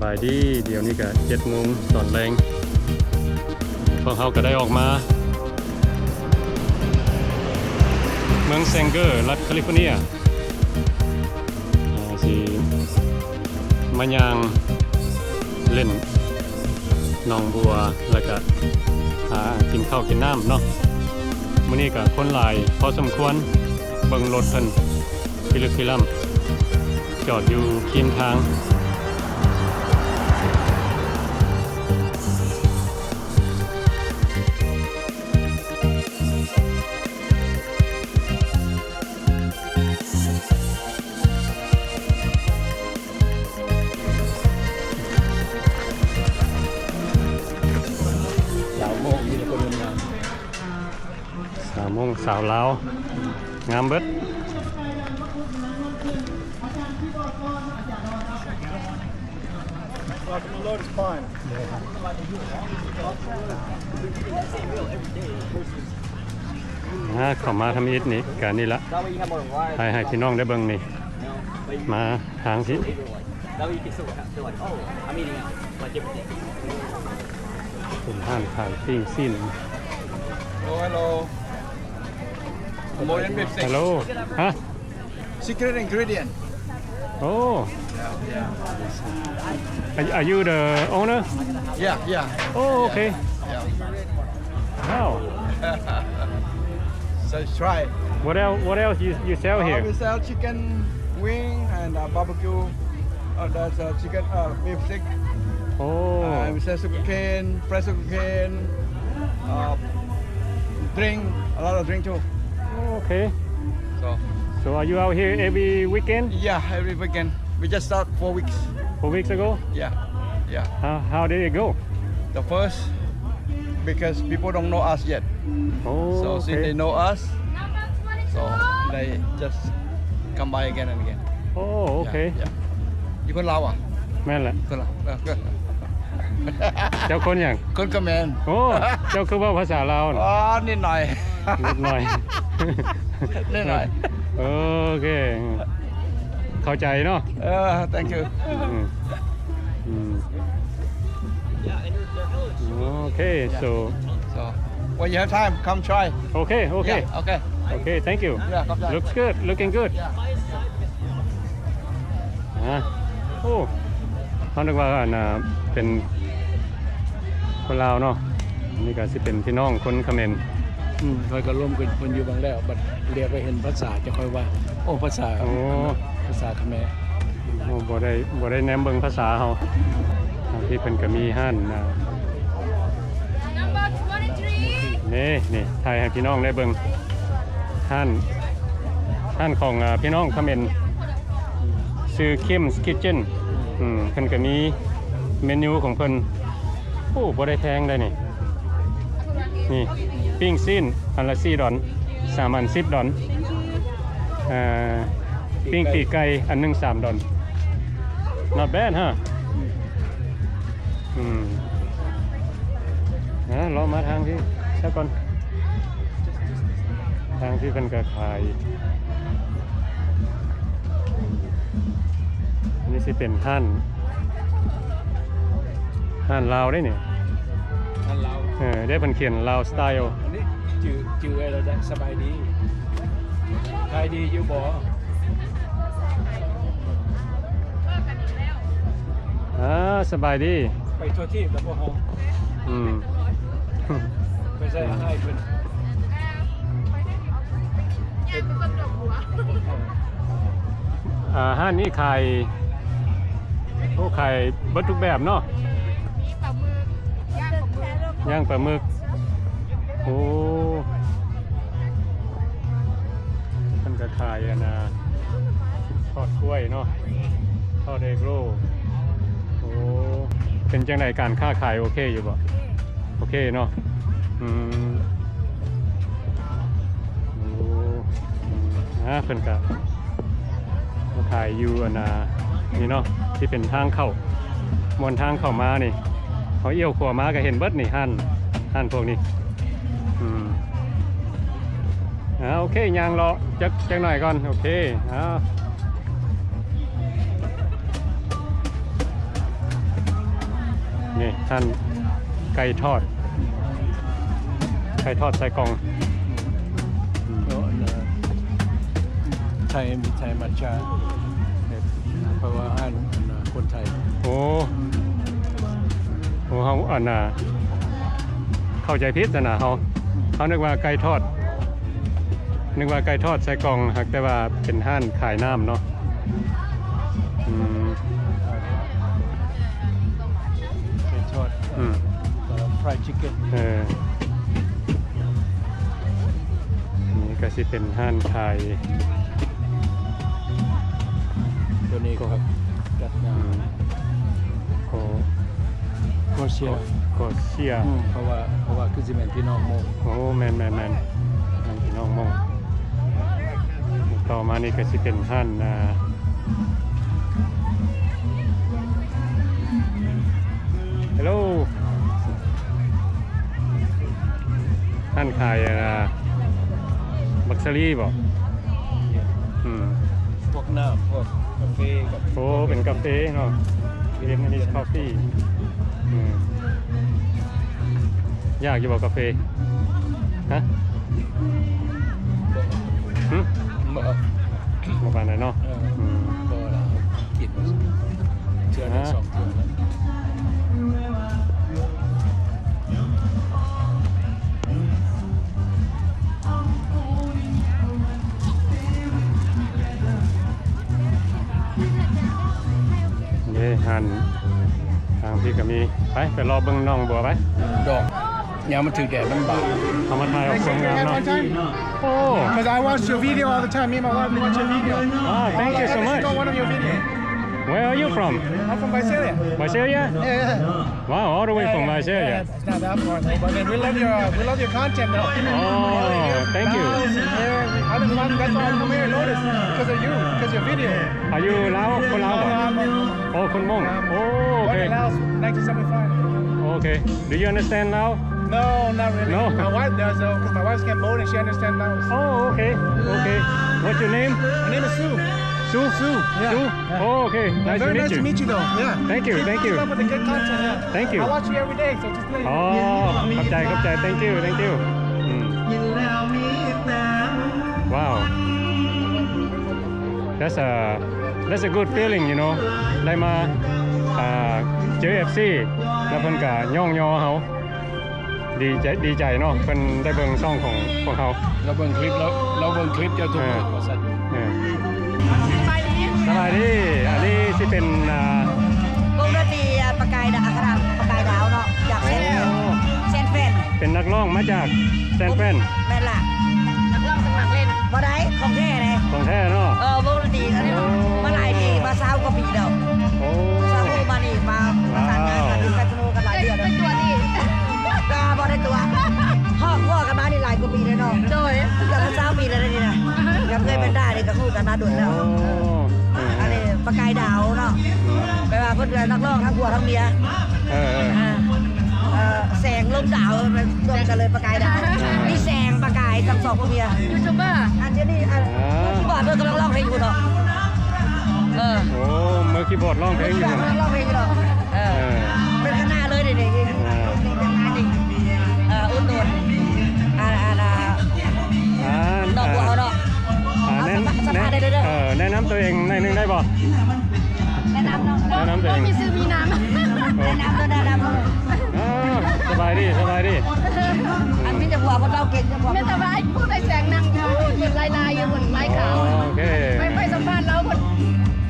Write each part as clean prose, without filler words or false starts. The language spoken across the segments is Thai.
บายดีเดี๋ยวนี้ก็7 โมงตอนแรงพวกเขาก็ได้ออกมาเมืองเซงเกอร์รัฐแคลิฟอร์เนียสิมายางเล่นหนองบัวแล้วก็หากินข้าวกินน้ำเนาะมื้อนี้ก็คนหลายพอสมควรเบิ่งรถเพิ่นพิลึกพิลั่นจอดอยู่ริมทางสาวลาวงามเบิดเข้ามาทำอิฐนี่การนี่ละให้พี่น้องได้เบิ่งนี่มาทางสิเป็นห้างขายปิ้งสิ้นModern beef steak. Hello. Huh? Secret ingredient. Oh. Are you the owner? Yeah. Oh, okay. Yeah. Wow. So try. What else you sell here? We sell chicken wing and barbecue. That's chicken beef steak. Oh. We sell sugar cane, fresh sugar cane. Drink, a lot of drink too. Oh, okay. So are you out here every weekend? Yeah, every weekend. We just start 4 weeks. 4 weeks ago? Yeah. How did it go? The first, because people don't know us yet. Oh, So since they know us, so they just come by again and again. Oh, okay. Yeah. Youคนลาวอ่ะ แม่นแหละ คนลาว เจ้าคนอย่าง คนกระแมน โอ้เจ้าคือว่าภาษาลาวน่ะ อ๋อนิดหน่อย นิดหน่อย นิดหน่อย โอเคเข้าใจเนาะ thank you โอเค so when you have time come try okay thank you Yeah, come try. looking good โอ้เขาเรียกว่าเป็นคนลาวเนาะนี่ก็สิเป็นพี่น้องคนเขมร คอยก็ร่วมกันคนอยู่บางแล้วบัดเรียกไปเห็นภาษาจะค่อยว่าโอ้ภาษาเขมรบ่ได้แนมเบิ่งภาษาเฮาที่เพิ่นก็มีห้านนี่ถ่ายให้พี่น้องได้เบิ่งห้านของพี่น้องเขมรชื่อ Kim's Kitchen เพิ่นก็มีเมนูของเพิ่นโอ้บ่ได้แพงได้นี่ปิ้งซีนอันละ$4 3 อัน$10ปิ้งปีกไก่อันนึง$3 not bad ฮะเรามาทางที่ซะก่อนทางที่เพิ่นก็ขายนี่สิเป็นห้านลาวได้นี่ท่านลาว ได้เพิ่นเขียนลาวสไตล์อันนี้จื่ออะไรได้สบายดีขายดีอยู่บ่สบายดีไปทั่วที่แล้วบ่ฮ้องไปใส่อาหารเพิ่นห้านนี้ขายเบิดทุกแบบเนาะย่างปลาหมึกโอ้มันก็ขายทอดกล้วยเนาะทอดเอโกรโอ้เป็นจังไดการค้าขายโอเคอยู่บ่โอเคเนาะเพิ่นก็ขายอยู่นี่เนาะที่เป็นทางเข้ามวนทางเข้ามานี่เขาเอี้ยวขวามาก็เห็นเบิดนี่ห้านพวกนี้โอเคยางรอจักหน่อยก่อนโอเค นี่ท่านไก่ทอดใส่กล่อง แล้วอันน่ะไทยมีไทยมัทฉะเพราะว่าอาหารอันน่ะคนไทย โอ้เฮาอันน่ะเข้าใจผิดซะนะเฮานึกว่าไก่ทอดใส่กล่องหากแต่ว่าเป็นห้านขายน้ำเนาะอืม ไก่ทอด fried chicken นี่ก็สิเป็นห้านขาย ตัวนี้ก็กัดนา โค โคเชีย โคเชีย เพราะว่าคือสิแม่นพี่น้องโมง โอ้แมนนั่นพี่น้องมองต่อมานี่ก็สิเป็นห้านฮัลโหลห้านขายบักซารี่บ่พวกน้ำพวกกาแฟกับ โอ้เป็นกาแฟเนาะเรียกอันนี้คอฟฟี่ยากอยู่บ่กาแฟฮะหึ บ่ บ่ปานใดเนาะ บ่ละกินเทื่อละ2เทื่อแล้ว นี่หันทางพี่ก็มีไปรอเบิ่งน้องบัวไป ดอกยามมันถึงแดดมันบาด เอามาถ่ายเอาความงามเนาะโอ้ Because I watch your video all the time. Me and my wife watch your video. Thank you so much. Go one of your videos. Where are you from? I'm from Visalia. Visalia? Yeah. Wow, all the way from Visalia. It's not that far, though, but then we love your content, though. Oh, thank you. Yeah, I've been watching. That's why I come here and notice because of you, because your video. Are you Lao? คนลาวบ่โอ้คนมงโอ้โอ Born เค in Laos, 1975. โอเค Do you understand Lao? No, not really. No? My wife does, though, because my wife's Cambodian. She understands Laos. Oh, okay. What's your name? My name is Sue. Sue? Yeah. Sue? Yeah. Oh, okay. Nice Very to nice meet to you. meet you, though. Yeah. Thank you, thank you. Keep up with the good content. Yeah. Thank you. I watch you every day, so just let you อ๋อขอบใจ thank you Wow that's a good feeling you know ได้มาเจอ FC แล้วเพิ่นก็ย่องยอเฮาดีใจเนาะเพิ่นได้เบิ่งช่องของพวกเขา เราเบิ่งคลิปแล้วเราเบิ่งคลิปเจ้าทุกคนว่าซั่น ไปนี้ สบายดีอันนี้สิเป็น วงดนตรีประกายดาวคณะประกายดาวเนาะจากเซนเฟน เป็นนักร้องมาจากแซนเฟรน แม่นล่ะนักร้องสมัครเล่นบ่ได้ของแท้เลย ของแท้เนาะ วงดนตรีอันนี้มาหลายปีมา20กว่าปีแล้ว โอ้ ซาโูมานี่มาประสานงานกันเป็นแฟนโนกันหลายเดือนเป็นตัวนี่ก็บ่ได้ตัวห้องว่ากันมานี่หลายกว่าปีเลยเนาะโดยก็20ปีแล้วนี่นะก็เคยเป็นได้นี่ก็คู่กันมาดุนแล้วอันนี้ประกายดาวเนาะแปลว่าเพิ่นเป็นนักร้องทั้งผัวทั้งเมียแสงลมดาวมันรวมกันเลยประกายดาวนี่แสงประกายกับสองผัวเมียยูทูบเบอร์อันนี้ยูทูบเบอร์เพิ่นกำลังร้องเพลงอยู่เนาะโอ้มือคีย์บอร์ดร้องเพลงอยู่ กำลังร้องเพลงอยู่เนาะเป็นคณะเลยเดี๋ยวนี้อุ่นนวลดอกบัวเนาะแนะนำตัวเองหน่อยนึงได้บ่ แนะนำน้อง แนะนำตัวเอง มีซื้อมีน้ำแนะนำสบายดีอันนี้จะผัวคนเราเก่งจะผัว ไม่สบายพูดไปแสงนั่งอยู่บนลายอยู่บนลายขาว โอเค ไปสัมภาษณ์แล้วบน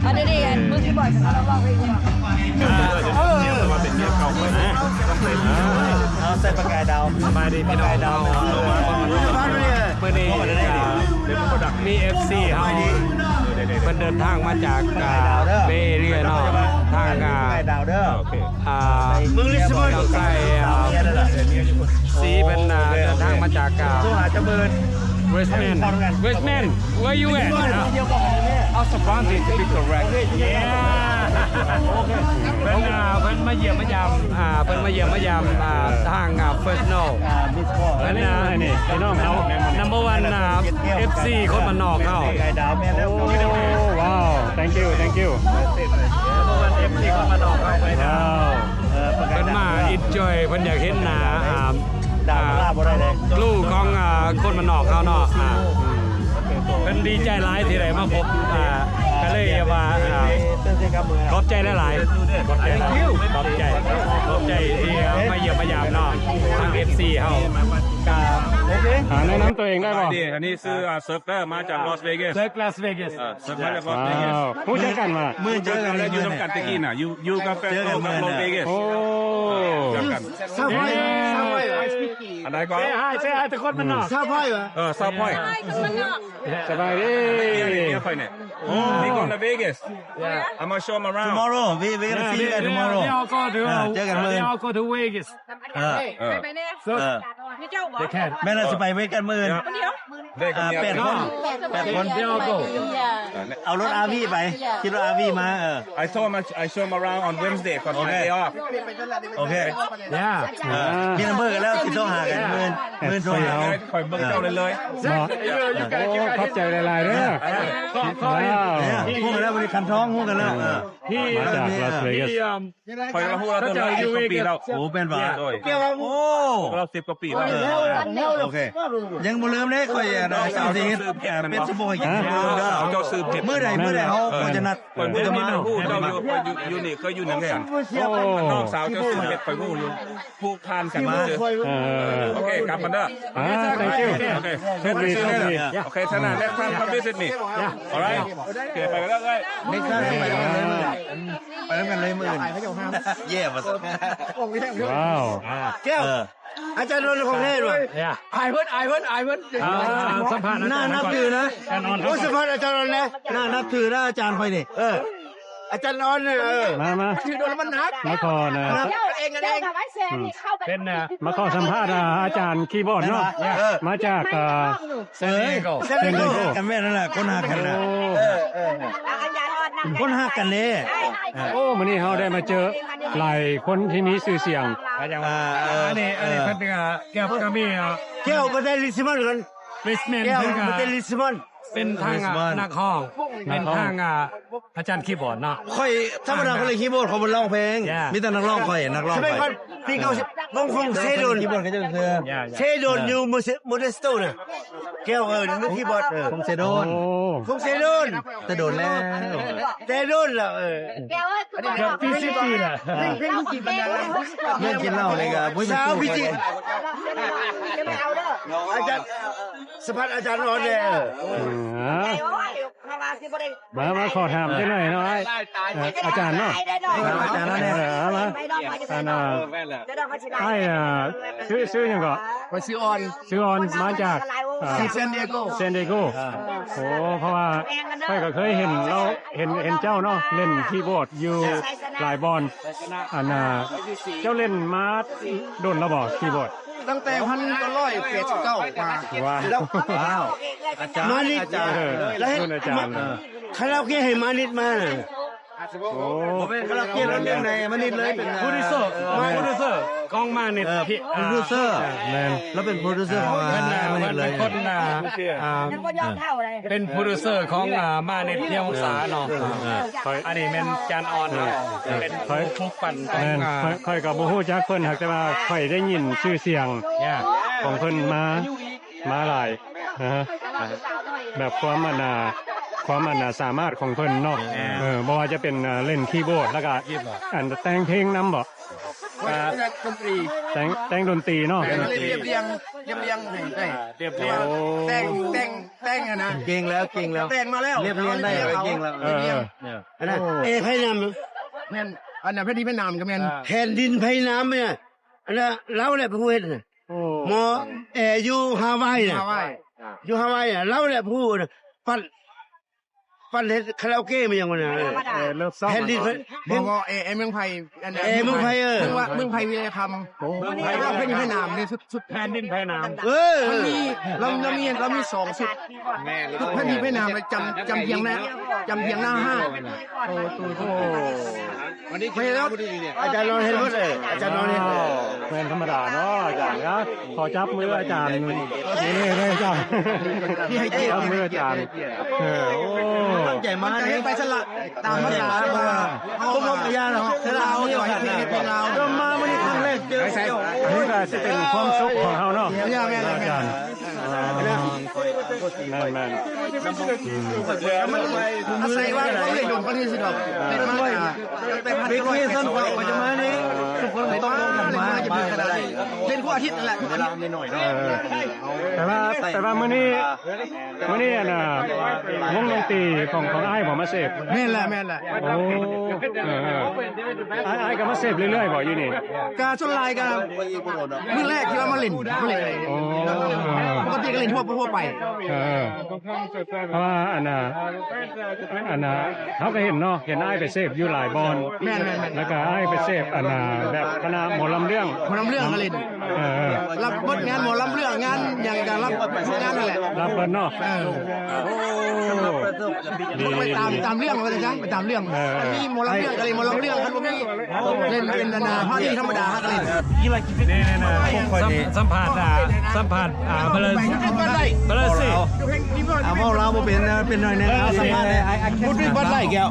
อันนี้มือคีย์บอร์ดเราร้องเพลงอยู่ ใส่ประกายดาวมาดีพี่น้องดาวเมื่อนี้มี FC เฮามันเดินทางมาจากเบเรียเนาะทางเมืองลิสบอนใส่สีเป็นเดินทางมาจากWestman where you at House of Bounty to be correct เพิ่นมาเยี่ยมมายามเพิ่นมาเยี่ยมมายามทางFirst No อันนี้นี่พี่น้องเขา Number 1 FC คนมานนอกเฮา ว้าว thank you Number 1 FC คนมานนอกเฮาไป ว้าว เพิ่นมา อินจอยเพิ่นอยากเห็นหน้าลูกของคนมันนอกเขาเนาะเป็นดีใจหลายที่ได้มาพบก็เลยว่าขอบใจหลายๆขอบใจที่มาเยี่ยมมายามเนาะทาง FC เฮาโอเคแนะนำตัวเองได้ป่ะ อันนี้ซื้อเซิร์ฟเวอร์มาจากลอสเวกัส เซิร์ฟลาสเวกัส เซิร์ฟมาจากลอสเวกัส ผู้จัดการมา มือเจอกันแล้วอยู่น้ำกันตะกี้น่ะอยู่กับแฟนโตกับลอสเวกัส โอ้ เจอกันอันไหนก่อน ใช่ทุกคนมันเนาะ ซาพอยสบายดี เนี่ยไฟเนี่ยนี่ก่อนนะเวกัส I'm gonna show them around Tomorrow, we gonna see you guys tomorrow. They all go to they all go to Vegas ไปเนี่ย so นี่เจ้าบอก they can แม่น่าจะไปเวกันมื่น ได้กันเนี่ย 8 คน8 คน they all go เอารถอาวีไปคิดรถอาวีมาI show them around on Wednesday ก่อน day off โอเค yeah มีนัมเบอร์กันแล้วติดต่อหากันมื่นโทรหา คอยเบิ่งเจ้าเลย บอกโอ้ขอบใจหลายๆเด้อว้าว พูดกันแล้ววันนี้คันท้องพูดกันแล้ว มาจากลาสเวกัส คอยเราพูดเราตัวเรา10 กว่าปีแล้ว โอ้เป็นว่า โอ้ย โอ้ เรา10 กว่าปีแล้ว โอเคยังบ่ลืมเลยคอยสาวที่เป็นสมบูรณ์กินเอาเจ้าซื้อเผ็ด เมื่อใดเขาจะนัด คอยพูด จะ มา มา พูดเจ้าอยู่นี่เคยอยู่นั่นกันน้องสาวเจ้าซื้อเผ็ดคอยพูดอยู่ผู้พานกันมาโอเคกลับมาเด้อ thank you โอเคเชิญไปโอเคท่านนั้นท่านทำวิสิตนี่ alright โอเคไปกันแล้วเลย ไม่ใช่ไปแล้วกันเลยมื่นเย่มา ว้าว แก้วอาจารย์นนท์ของเทศด้วย ไอเพิ่นสัมภาษณ์ น่านับถือนะโอ้สัมภาษณ์อาจารย์นนท์นะน่านับถือนะอาจารย์ไปนี่อาจารย์นนท์เนี่ยมาชื่อโดนมันนักมาขอนะ เจ้าทำไมแซมนี่เข้าไป เป็นมาขอสัมภาษณ์อาจารย์คีย์บอร์ดเนาะมาจากเซนดิโก เซนดิโกกันแม่นั่นแหละคนหักกันนะคนหักกันเลย โอ้มื้อนี้เฮาได้มาเจอหลายคนที่มีชื่อเสียง อันนี้เพิ่นแก้วก็มี แก้วประเทศลิสบอนกัน บริสเมน แก้ว เพิ่น ประเทศลิสบอนเป็นทางนักห้องเป็นทางอาจารย์คีย์บอร์ดเนาะค่อยธรรมดาเขาเลยคีย์บอร์ดเขาบนร้องเพลงมีแต่นักร้องค่อยนักร้องไปพี่เขาลงคงเซโดนคีย์บอร์ดเขาจะเซโดนอยู่โมเดสโตเนี่ยแก้วนึกคีย์บอร์ดคงเซโดนแต่โดนแล้วแต่โดนแล้วแก้วเกือบ40 ปีแล้ว เล่นกินเหล้าเลยครับสาวพี่จิไม่เอาเด้ออาจารย์สพัดอาจารย์นอนเนี่ยมาขอถามจังหน่อยเนาะอาจารย์เนาะอาจารย์นั่นแหละมาชื่อยังก็ชื่อออนมาจากเซนดิโกโอ้เพราะว่าค่อยก็เคยเห็นเราเห็นเจ้าเนาะเล่นคีย์บอร์ดอยู่หลายบอลเจ้าเล่นมาโดนระบอกคีย์บอร์ดตั้งแต่1989มาว้าวอาจารย์แล้วอาจารย์คาราโอเกะให้มานิดมาโอ้คาราโอเกะเราเรื่องไหนมานิดเลยเป็นโปรดิวเซอร์กองมานิดพี่โปรดิวเซอร์แล้วเป็นโปรดิวเซอร์ของมานิดเลยคนเป็นโปรดิวเซอร์ของมานิดเที่ยวสาเนาะอันนี้เป็นจานออนเป็นผู้ปั่นค่อยกับบ่ฮู้จักเพิ่นแต่ว่าค่อยได้ยินชื่อเสียงของเพิ่นมาหลายแบบความสามารถของเพิ่นเนาะบ่ว่าจะเป็นเล่นคีย์บอร์ดแล้วก็แต่งเพลงนำบ่แต่งดนตรีเนาะเรียงแต่งนะเก่งแล้วแต่งมาแล้วเรียบเรียงได้เก่งแล้วอันนั้นไพน้ำแม่นอันนั้นแผ่นดินไพน้ำก็แม่นแผ่นดินไพน้ำเนี่ยอันนั้นเราแหละผู้เฮ็ดน่ะหมออยู่ฮาวายน่ะอยู่ฮาวายน่ะเราแหละผู้ปั้นเฮ็ดคาราโอเกะมันยังไงน่ะแผ่นดินบ่เมืองไผเมืองไผเมืองไผวิทยาธรรมเมืองไผเราแผ่นดินไพน้ำนี่สุดแผ่นดินไพน้ำเรามี2สุดแผ่นดินไพน้ำจำเพียงหน้าห้างวันนี้แล้วอาจารย์นอนเห็นหมดเลยอาจารย์นอนเห็นเป็นธรรมดาเนาะอาจารย์นะขอจับมืออาจารย์นี่เลยอาจารย์ที่ให้จับมืออาจารย์โอ้ตั้งใจมาเนี่ยไปสละตามภาษาเขาบอกพยานเนาะเราเนี่ยเรามาวันนี้ครั้งแรก อันนี้ก็จะเป็นความสุขของเราเนาะอาจารย์แม่นอาศัยว่าเขาเล่นดนตรีสิดอกเล่นมาแต่พันร้อยต้นกว่าจะมานี่ทุกคนต้องลงกันมาจะมีกันได้เล่นคู่อาทิตย์นั่นแหละเวลาไม่น้อยเนาะแต่ว่ามื้อนี้น่ะวงดนตรีของอ้ายบ่มาเสพ แม่นแหละโอ้อ้ายก็มาเสพเรื่อยๆบ่อยู่นี่ กาชนลายกันมื้อแรกที่ว่ามาเล่นโอ้ ปกติก็เล่นทั่วไปเพราะว่าอันน่ะเขาก็เห็นเนาะเห็นอ้ายไปเสพอยู่หลายบอนแม่นแล้วก็อ้ายไปเสพอันน่ะแบบคณะหมอลำเรื่องก็เล่นรับบทงานหมอลำเรื่องงานอย่างการรับงานนั่นแหละรับเปิ้นเนาะไปตามเรื่องเลยจ้ะไปตามเรื่องมันมีหมอลำเรื่องก็เลยหมอลำเรื่องมันบ่มีเล่นเป็นนาพาที่ธรรมดาก็เล่นสัมผัสเบลสิ พวกเราเป็นหน่อยนึงสัมภาษณ์พูดถึงบัตรไล่แก้ว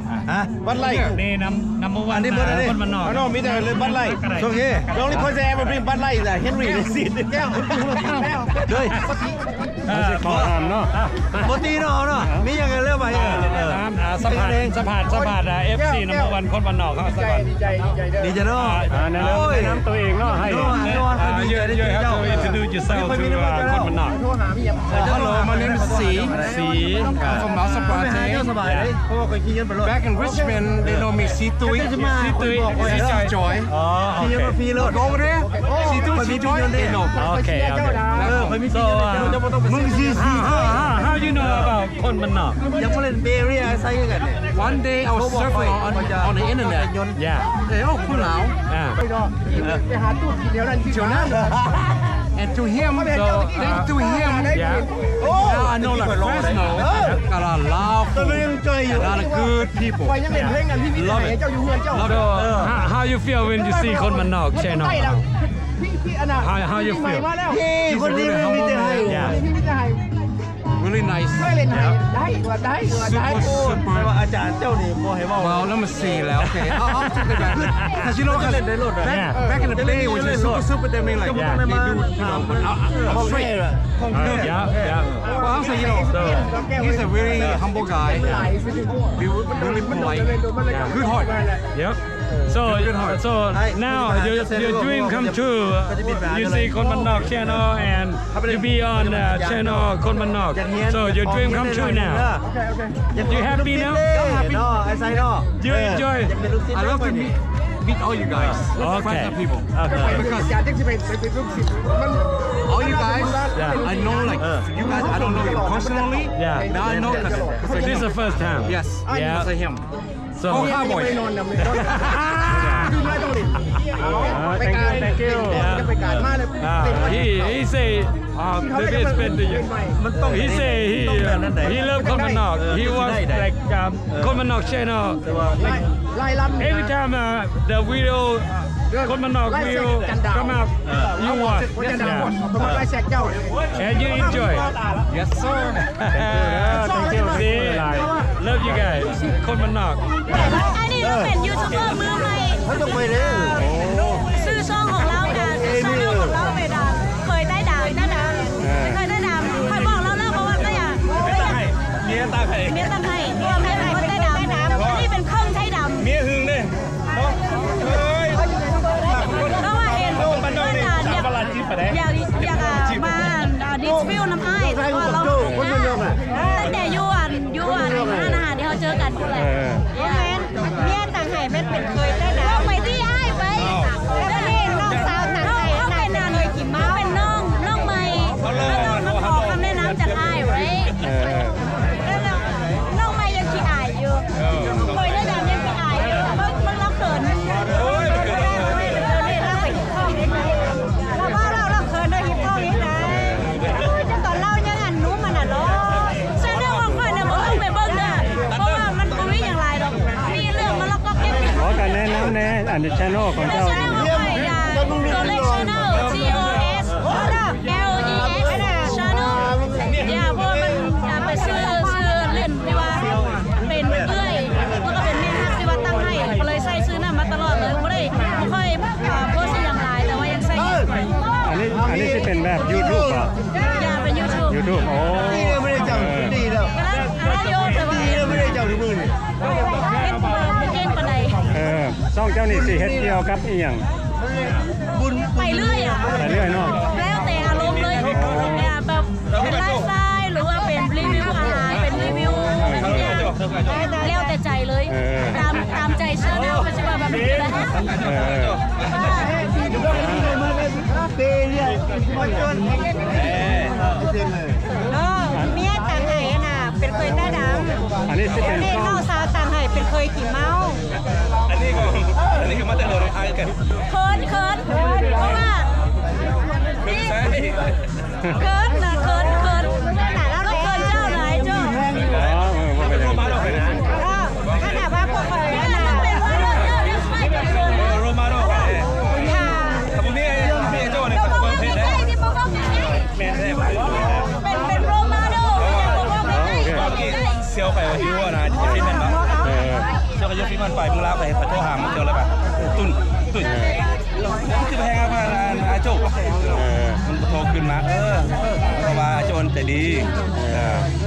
บัตรไล่นี่น้ำวันคนมันนอกมีแต่เลยบัตรไล่โอเคลองนี่พอแซ่มาเป็นบัตรไล่แต่เฮนรี่ซีดแก้วด้วยขอถามเนาะปกติเนาะมีอย่างไรเรื่องไปสัมผัสFC น้ำวันคนมันนอกเขาสัมผัสดีใจเนาะแนะนำตัวเองเนาะให้เยอะครับ introduce yourself to คนมันนอก Hello, my name is C. I'm from Massachusetts. Back in Richmond, they know me C2. Joy. Go over there. C2 Joy. They know. Okay. So, how you know about คนมันนอก ยังไม่เล่นเบเรียใส่กันเนี่ย One day I was surfing on the internet. Yeah. คุณหนาวไปหาตู้กินเดี๋ยวนั้นเดี๋ยวนั้น And to him, thanks to him, now I know like Fresno got a lot of good people. How you feel when you see คนมันนอก channel? How you feel? คนนี้ไม่มีแต่ให้ Really nice. Super. อาจารย์เจ้านี่โมให้ว่า Well, let me see. Okay, I'll take it back. Because you know, back in the day, when you super, they mean like they do, I'm straight. Yeah. Well, I'll say, he's a very humble guy. Really polite. Good heart. Yep. So now your dream come true. You see คนมันนอก channel and you be on channel คนมันนอก. So your dream come true now. You happy now? No, I say no. You enjoy? I love to meet all you guys. Okay. People. Because all you guys, I know like you guys, I don't know you personally. Yeah. Now I know because this is the first time. Yes. Yeah. Because of him. So. Cowboy. Thank you. He say maybe it's been to you. He say he love คนมันนอก. He was like คนมันนอก channel. Like every time the video คนมันนอก video come out, you watch. And you enjoy. Yes, sir. Thank you. See, love you guys. คนมันนอก. อันนี้เราเป็นยูทูบเบอร์มือใหม่ซื้อช่องของเราค่ะช่องของเราเป็นเคยได้ด่าคอยบอกเราเพราะว่าก็อยากเมียตาไข่รวมให้เป็นคนได้ดำอันนี้เป็นเครื่องใช้ดำ เมียหึงเลยก็ว่าเห็นก็อยากมาดิสฟิลน้ำไอ้เพราะเราตั้งแต่ยูอันร้านอาหารที่เขาเจอกันเลยเมียต่างไห่เป็นเคยได้ด่าไปที่ไอ้ไปแล้วนี่น้องสาวต่างไห่เขาเป็นนานเลยกี่ม้าเป็นน้องใหม่แล้วน้องขอคำแนะนำจากไอ้ไว้แล้วน้องใหม่ยังขี้อายอยู่เคยได้ด่ายังขี้อายอยู่มันเราเขินเราไปเข้าอีกไหมเราว่าเราเขินเราหยิบเข้าอีกไหนจะตอนเล่ายังอันนู้มันอ่ะเนาะเส้นเรื่องของคนเนี่ยบอกต้องไปเบิ้งเนี่ยเพราะว่ามันไม่อย่างไรหรอกมีเรื่องมันเราก็เก็บขอกันแนะนำแน่อันนี้ channel ของเจ้าchannel TOS LEX channel อย่าเพราะมันไปซื้อเล่นที่ว่าเป็นเอื้อยแล้วก็เป็นเมียฮักที่ว่าตั้งให้ก็เลยใส่ซื้อนั่นมาตลอดเลยไม่ค่อยโพสต์อย่างไรแต่ว่า แบบ YouTube ป่ะ อย่าเป็นยูทูบ YouTube โอ้ ดีเลยไม่ได้เจ้าดีแล้ว ก็ได้อายุแต่ว่า ดีเลยไม่ได้เจ้าทุกมือนี่ เป็นเก่งปานใด ซ่องเจ้านี่สิเฮ็ดเกี่ยวกับอีหยัง บุญ ไปเรื่อยอ่ะ ไปเรื่อยเนาะ แล้วแต่อารมณ์เลยเนี่ยแบบเป็นไลฟ์สไตล์หรือว่าเป็นรีวิวอาหารเป็นรีวิวแล้วแต่ใจเลยตามใจเชื่อแนวไม่ใช่ว่าแบบนี้นะ เปเนี่ยมาจน เมียต่างไห้น่ะเป็นเคยใต้ดำ อันนี้สิเป็น เด็ก ซ่อง นอกสาวต่างไห้เป็นเคยขี่เมา อันนี้คือมาแต่เลยไอ้กัน เคินเพราะว่า ไม่ใช่ เคินนะเคินก็เคินเจ้าไหนเจ้า อ๋อมันเป็นอย่าง มา นี้ ดอกเลยนะ ขนาดว่าพวกเขาเนี่ยนะเป็นว่าเรื่องเจ้าเรื่องไม่เป็นคนนะ โรมาดอกเลย ค่ะ ถ้าผมนี่เจ้าเนี่ย ก็ เขา บอก เพิ่ ว่าม เพ ใก ศ ล้ แล้ว ที่บอกว่าใกล้ แม่ได้ เป็นโรมาโดบอกว่าใกล้ เมื่อกี้เซียวไปว่าฮิวนะจะฟินมันเนาะเจ้าก็ยกฟินมันไปมึงลาไปโทรหามึงเจอแล้วป่ะตุ่นคือแพงอ่ะอาโจมันโทรขึ้นมาเพราะว่าโจนใจดี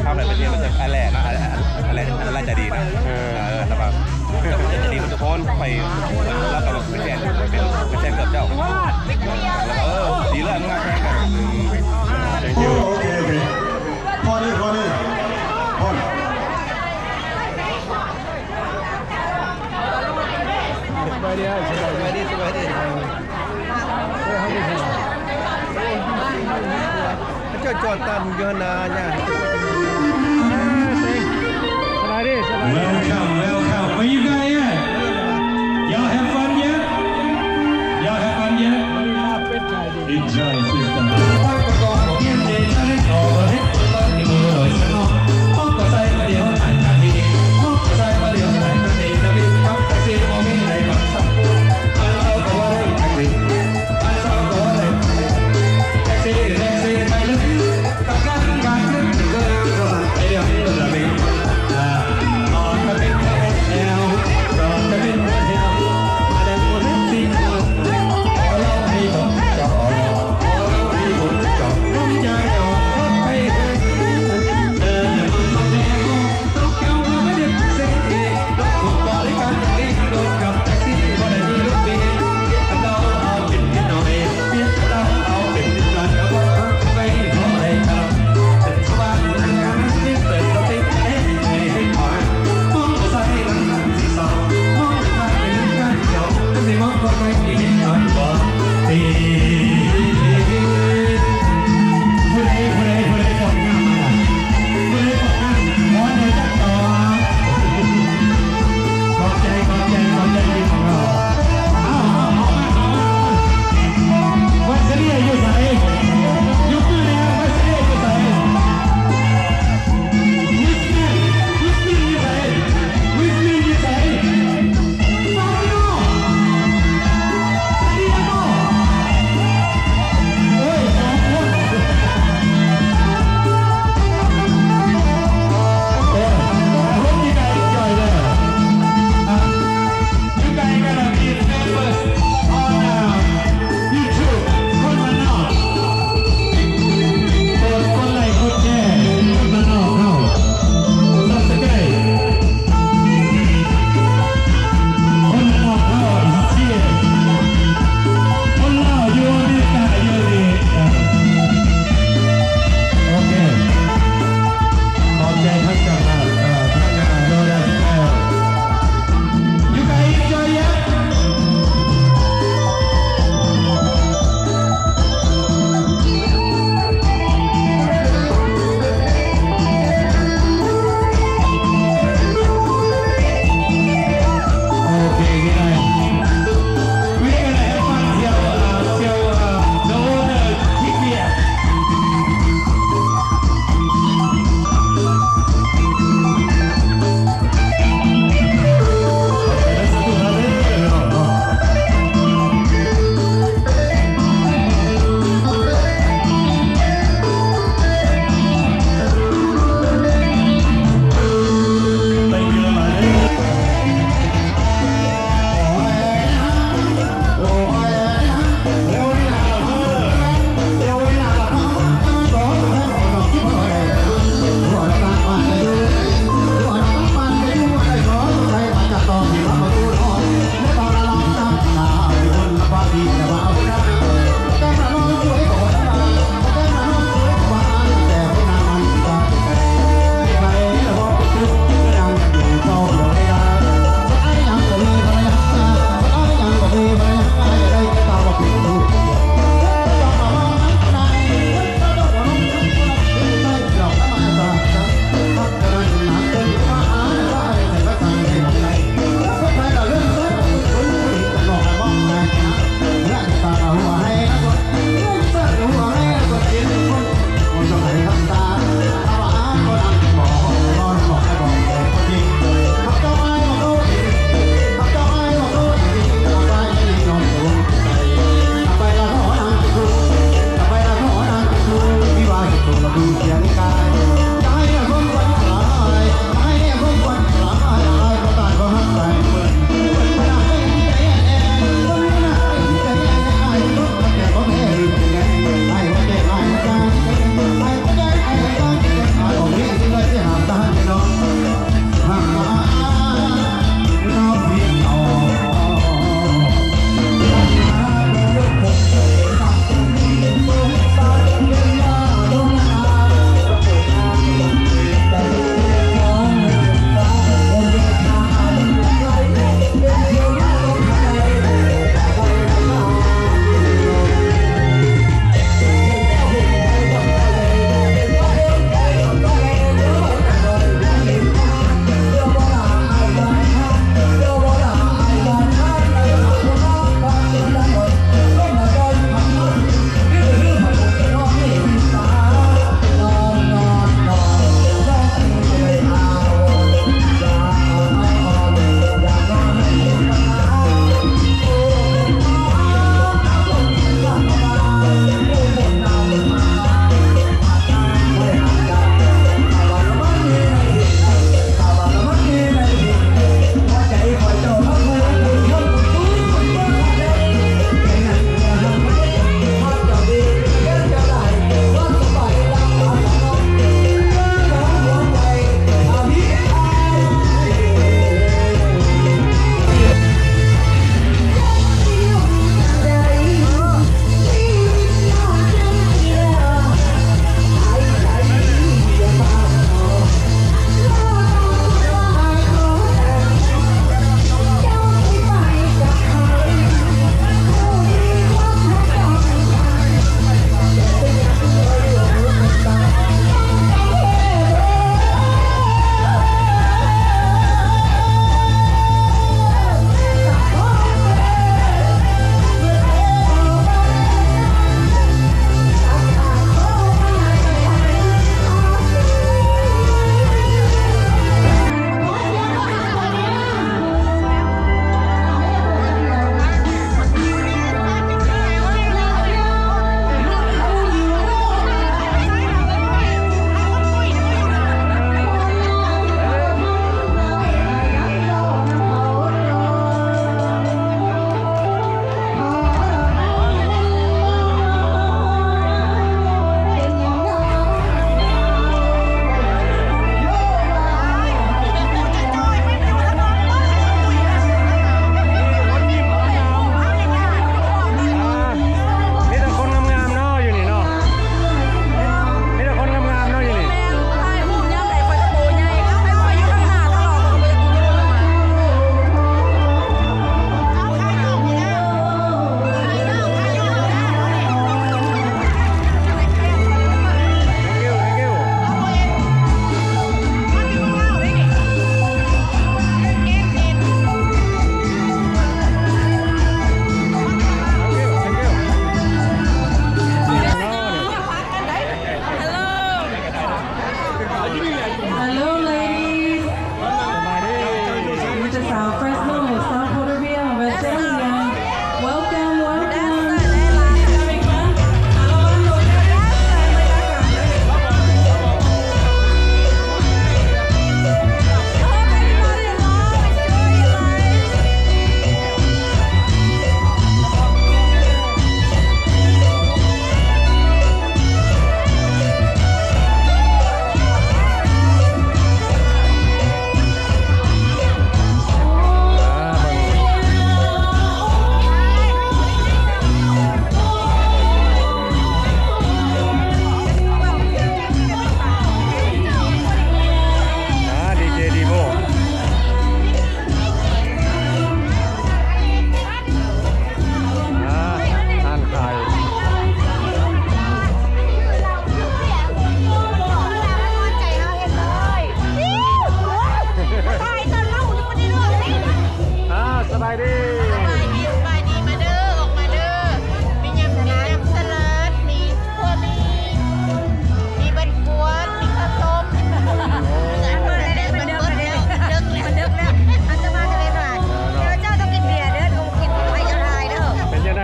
ทำอะไรเป็นเรื่องมันจะอะไรนะอะไรใจดีนะแต่แบบจะดีทุกคนไปแล้วก็เป็นแฟนเกือบเจ้าดีเลยมึงมาแข่งกัน Thank you พอดีพอ เจ้าจอดตันเยอะนาเนี่ย สบายดี Welcome, welcome. Where you guys at? Y'all have fun yet? Y'all have fun yet? Enjoy, sister. เ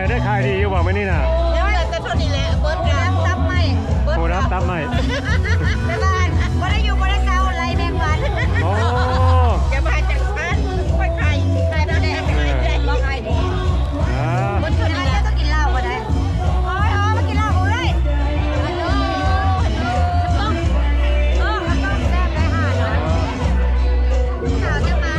ได้ขายดีอยู่บ่มื้อนี้น่ะ แล้วเหลือแต่เท่านี้แหละเบิร์ดน้ำตับไม่เบิร์ด ผู้รับตับไหม แต่บ้านบ่ได้อยู่บ่ได้เก่าไรแมงวัน โอ้ จะมาจากบ้านค่อยไข่ไข่ตัวแดงไข่แดงบ่ไข่ดี อ่า คนคนนี้ก็กินเหล้าก็ได้โอ้ยอ๋อมากินเหล้ากูเลยฮัลโหลต้องแซ่บได้ห่าเนาะข่าวจะมา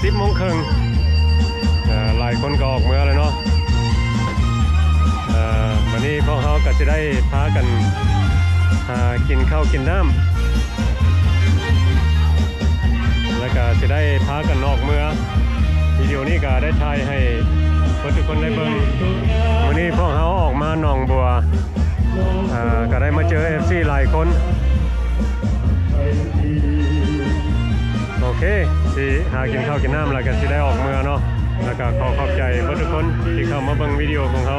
10 โมงครึ่งหลายคนก็ออกเมื่อแล้วเนาะวันนี้พวกเขาก็จะได้พากันกินข้าวกินน้ำแล้วก็จะได้พากันออกเมื่อวิดีโอนี้ก็ได้ถ่ายให้ทุกคนได้เบิ่งวันนี้พวกเขาออกมาหนองบัวก็ได้มาเจอ FC หลายคนโอเคสิหากินข้าวกินน้ำแล้วก็สิได้ออกเมื่อเนาะแล้วก็ขอขอบใจทุกคนที่เข้ามาเบิ่งวิดีโอของเขา